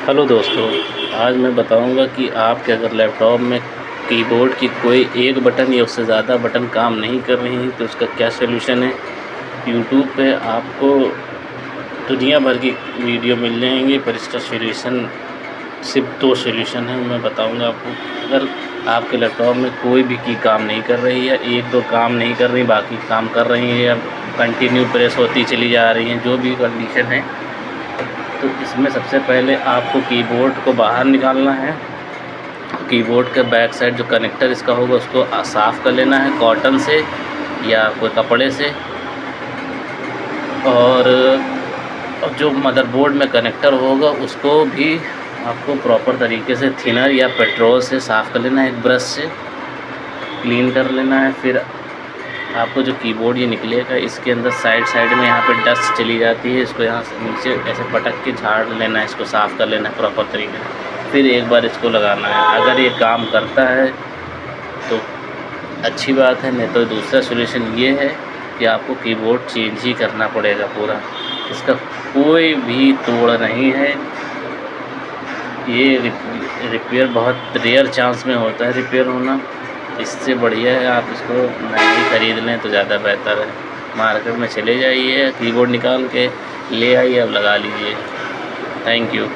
Hello दोस्तों, आज मैं बताऊंगा कि आपके अगर लैपटॉप में कीबोर्ड की कोई एक बटन या उससे ज़्यादा बटन काम नहीं कर रही हैं तो उसका क्या सलूशन है। यूट्यूब पे आपको दुनिया भर की वीडियो मिल जाएंगी, पर इसका सलूशन सिर्फ 2 सलूशन है। मैं बताऊंगा आपको। अगर आपके लैपटॉप में कोई भी की काम नहीं कर रही है, 1-2 काम नहीं कर रही, बाकी काम कर रही है या कंटिन्यू प्रेस होती चली जा रही हैं, जो भी कंडीशन है, तो इसमें सबसे पहले आपको कीबोर्ड को बाहर निकालना है। कीबोर्ड के बैक साइड जो कनेक्टर इसका होगा उसको साफ़ कर लेना है कॉटन से या कोई कपड़े से। और जो मदरबोर्ड में कनेक्टर होगा उसको भी आपको प्रॉपर तरीके से थिनर या पेट्रोल से साफ़ कर लेना है, एक ब्रश से क्लीन कर लेना है। फिर आपको जो कीबोर्ड ये निकलेगा, इसके अंदर साइड में यहाँ पे डस्ट चली जाती है, इसको यहाँ से नीचे ऐसे पटक के झाड़ लेना है, इसको साफ़ कर लेना है प्रॉपर तरीके से। फिर एक बार इसको लगाना है। अगर ये काम करता है तो अच्छी बात है, नहीं तो दूसरा सॉल्यूशन ये है कि आपको कीबोर्ड चेंज ही करना पड़ेगा पूरा। इसका कोई भी तोड़ नहीं है। ये रिपेयर बहुत रेयर चांस में होता है रिपेयर होना। इससे बढ़िया है आप इसको नया ही ख़रीद लें तो ज़्यादा बेहतर है। मार्केट में चले जाइए, कीबोर्ड निकाल के ले आइए, अब लगा लीजिए। Thank you.